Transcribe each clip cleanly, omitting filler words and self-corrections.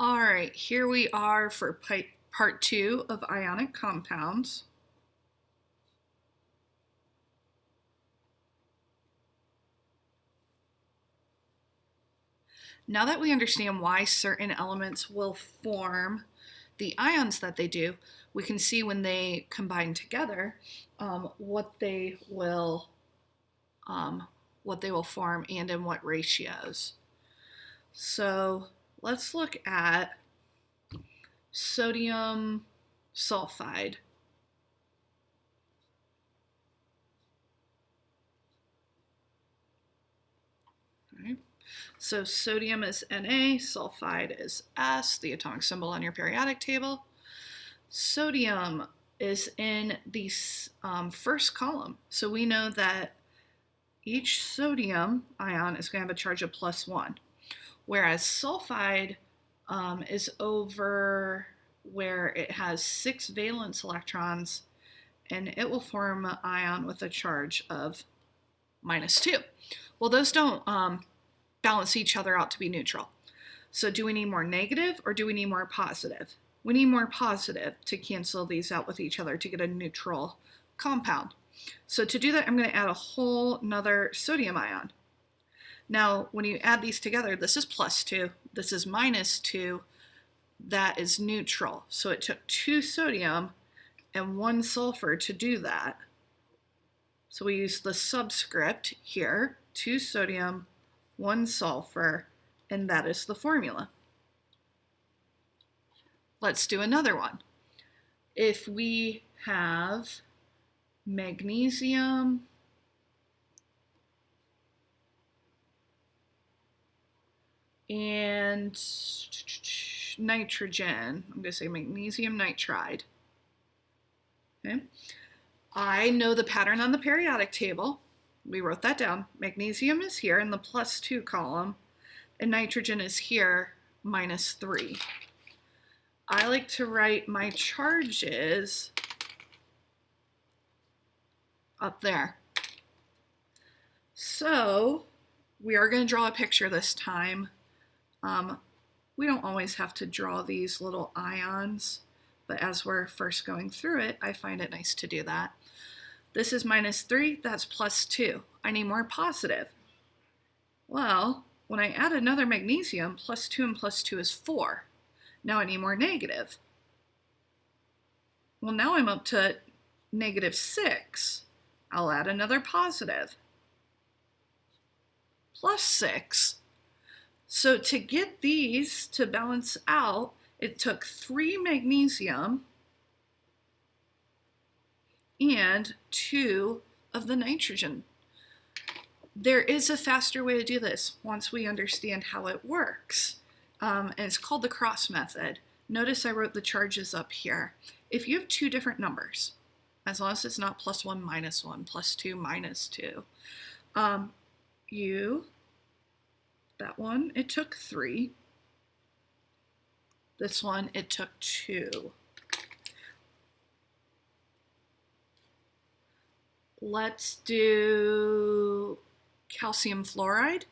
All right, here we are for part 2 of ionic compounds. Now that we understand why certain elements will form the ions that they do, we can see when they combine together what they will form and in what ratios. So let's look at sodium sulfide. Right. So sodium is Na, sulfide is S, the atomic symbol on your periodic table. Sodium is in the first column. So we know that each sodium ion is going to have a charge of +1, whereas sulfide is over where it has 6 valence electrons, and it will form an ion with a charge of -2. Well, those don't balance each other out to be neutral. So do we need more negative or do we need more positive? We need more positive to cancel these out with each other to get a neutral compound. So to do that, I'm going to add a whole nother sodium ion. Now, when you add these together, this is +2, this is -2, that is neutral. So it took 2 sodium and 1 sulfur to do that. So we use the subscript here, 2 sodium, 1 sulfur, and that is the formula. Let's do another one. If we have magnesium and nitrogen, I'm going to say magnesium nitride. Okay. I know the pattern on the periodic table. We wrote that down. Magnesium is here in the +2 column, and nitrogen is here, -3. I like to write my charges up there. So we are going to draw a picture this time. We don't always have to draw these little ions, but as we're first going through it, I find it nice to do that. This is -3, that's +2. I need more positive. Well, when I add another magnesium, +2 and +2 is 4. Now I need more negative. Well, now I'm up to -6. I'll add another positive. +6. So to get these to balance out, it took 3 magnesium and 2 of the nitrogen. There is a faster way to do this once we understand how it works. And it's called the cross method. Notice I wrote the charges up here. If you have 2 different numbers, as long as it's not +1, -1, +2, -2, that one, it took 3. This one, it took 2. Let's do calcium fluoride.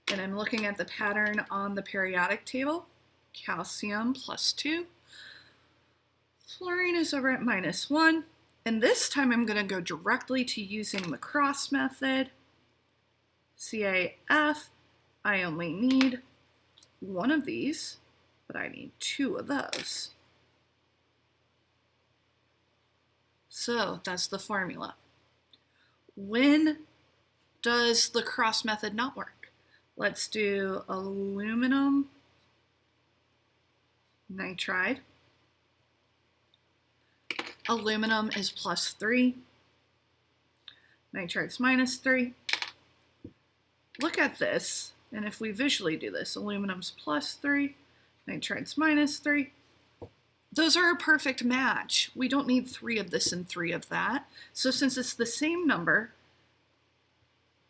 And I'm looking at the pattern on the periodic table. Calcium +2. Fluorine is over at -1. And this time I'm going to go directly to using the cross method. CAF, I only need 1 of these, but I need 2 of those. So that's the formula. When does the cross method not work? Let's do aluminum nitride. Aluminum is +3. Nitride's -3. Look at this, and if we visually do this, aluminum's +3, nitride's -3. Those are a perfect match. We don't need 3 of this and 3 of that. So since it's the same number,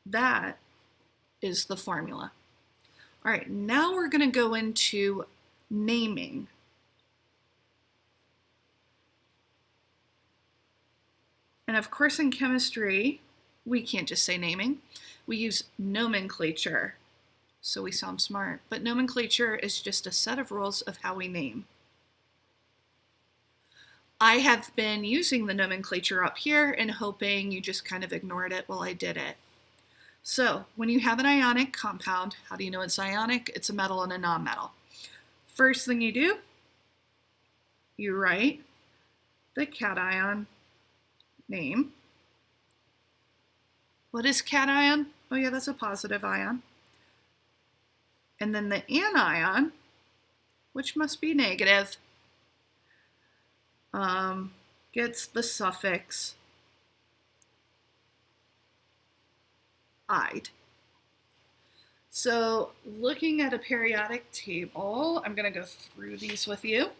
that is the formula. All right, now we're going to go into naming. And of course in chemistry, we can't just say naming. We use nomenclature, so we sound smart. But nomenclature is just a set of rules of how we name. I have been using the nomenclature up here and hoping you just kind of ignored it while I did it. So when you have an ionic compound, how do you know it's ionic? It's a metal and a nonmetal. First thing you do, you write the cation name. What is cation? Oh yeah, that's a positive ion. And then the anion, which must be negative, gets the suffix "ide." So looking at a periodic table, I'm going to go through these with you.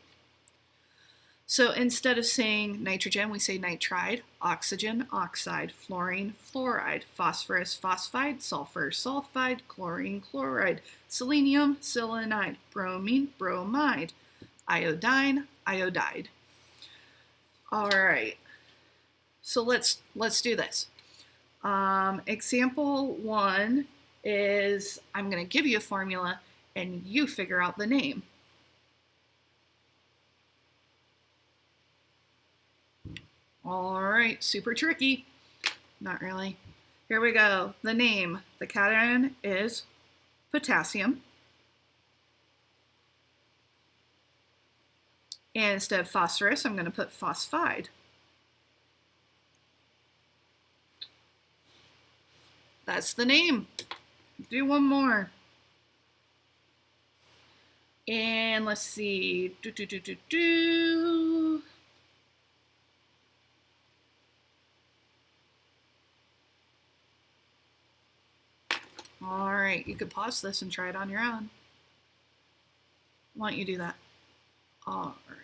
So instead of saying nitrogen, we say nitride, oxygen, oxide, fluorine, fluoride, phosphorus, phosphide, sulfur, sulfide, chlorine, chloride, selenium, selenide, bromine, bromide, iodine, iodide. All right, so let's do this. Example 1 is I'm going to give you a formula and you figure out the name. All right, super tricky. Not really. Here we go. The name, the cation is potassium. And instead of phosphorus, I'm going to put phosphide. That's the name. Do one more. And let's see. All right, you could pause this and try it on your own. Why don't you do that? All right.